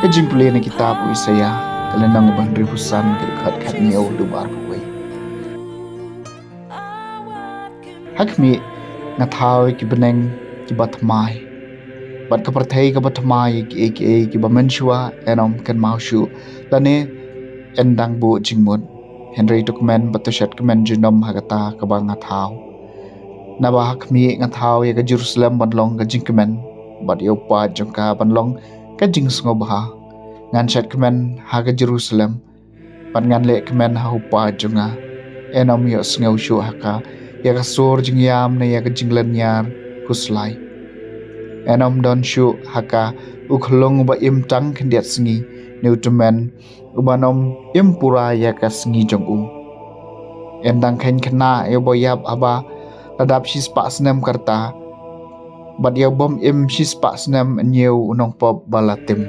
Ka Jingpule na kita po isaya kalanang bandri husan kadikhat khat niyaw dubar po way. Hakmi nga thaw ki beneng ki batmai. Bat ka parthai ka batmai ki ba menshua enom kan maushu lane endang bu jingmut. Henry dokumen batushat kemen junom hagata ka ba nga thaw. Naba hakmi nga thaw ya ka Jerusalem banlong ka jingkemen bat yo pa jongka banlong ka jingsngo baha ngan shat kemen ha ka Jerusalem pat ngan le kemen ha upa jonga enom yo sngo shu haka ya ka sur jingyam na ya ka jinglen nyar huslai enom don shu haka ukhlong ba im tang khendiat sngi neutemen ubanom im pura ya ka sngi jong u endang khen khna yo boyap aba ladap shispa snem karta bat ya bom im shispa snem nyeu unong pop balatim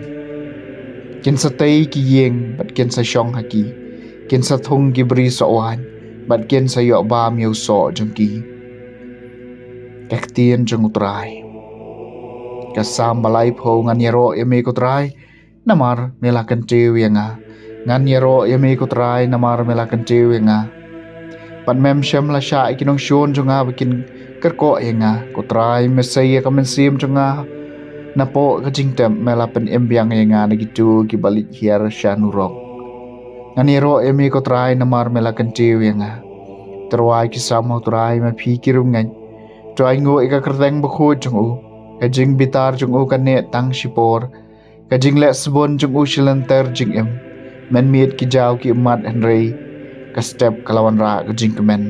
kin sa tay ki yeng bat kin sa shong haki kin sa thung ki bri so wan bat kin sa yo ba miu so jong ki kaktien jong utrai kasam balai pho ngan yero eme ko trai namar melakan tew yanga ngan yero eme ko trai namar melakan tew yanga pan mem shem la sha ikinong shon jonga bikin kerko yanga ko trai mesaya kamen sim jonga napo ka jingtem melapen embyang yanga nagitu ki balik hiar shanurok nganiro emi ko trai namar melakan tew yanga terwai ki samo trai ma phikirum ngai trai ngo ika kerteng bakhu jongu ka jing bitar jongu kan ne tang shipor ka jing le sbon jongu shilanter jing em men miet ki jaw ki mat henry ka step kalawan ra ka jing kemen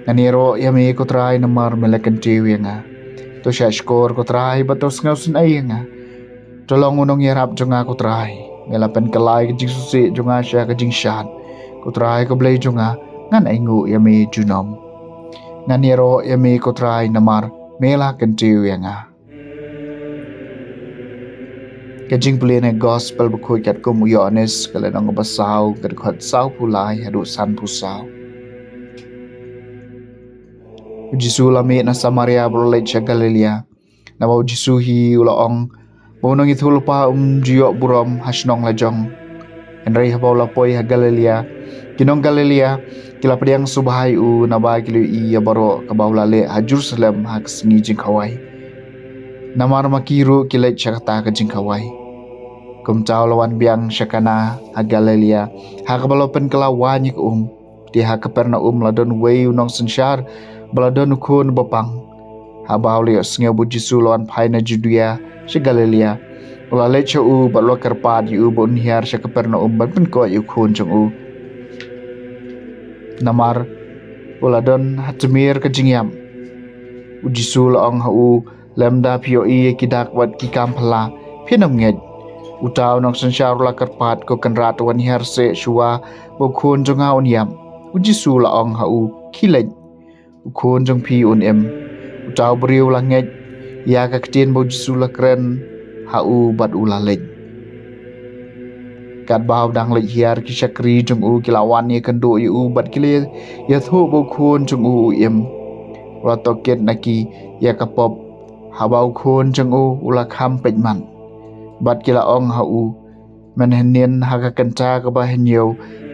nganiro yami ko trai namar melakan tew yanga to sha skor ko trai batos ngausin ai nga tolong unong yarap jonga ko trai melapen kalai ke jingsusi jonga sha ka jingshan ko trai ko blai jonga ngan aingu yami junom ngan yero yami ko trai namar mela kentiu yanga ke Jingpule na gospel bukhoy kat ko muyones kalanang Basaw kadkhat saw pulai hadu san pusaw Jisu lami na Samaria beroleh sa Galilea. Nabaw Jisu hi ulaong bunong ithulpa jiyo burom hasnong lajong. Henry habaw lapoy ha Galilea. Kinong Galilea kila padiang subahay u nabay kilo iya baro kabaw lale ha Jerusalem ha Sngi jingkaway. Namar makiru kilay siya kata ka jingkaway. Kumtaw lawan biang siya kana ha Galilea. Ha kabalopen kalawan yik Di ha Kapernaum ladon way unong sensyar baladon ukun bapang habaw liyo sngaw bu Jisu lawan pai na Judea sa Galilea ula lecho u balwa karpad yu bon hiar sa Kapernaum ban ko yu kun jong u namar ula don hatmir ka jingyam u Jisu laong ha u lemda pio i kidak wat ki kampala pinam ngej utaw nang sensyar ula karpad ko kanrat wan hiar se shuwa bo kun jong ha unyam u Jisu laong ha u kilej ukun jong pi un em utaw beriu langit ya ka ktien bo Jisu la kren ha u bat u la lej kat baw dang lej hiar ki shakri jong u kilawan ye kendo yu u bat kile ya thu bo kun jong u em la toket naki ya ka pop ha baw kun jong u ula kham pejman bat kila ong ha u men henien ha ka kenta ka ba henyo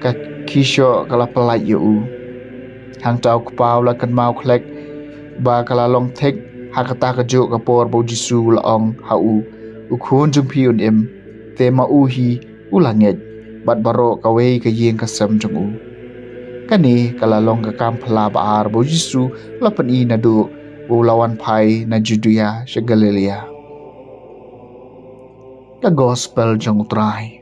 ka kisho kala palai yu u hang tau kupau la kan mau klek ba kala long tek hakata ka jo ka por bo Jisu la ong ha u khun jung pi un em te ma u hi ulanget bat baro ka wei ka yeng ka sam jong u kani kala long ka kam phla ba ar bo Jisu la pan i na du bo lawan pai na Judea sa Galilea ka gospel jong utrai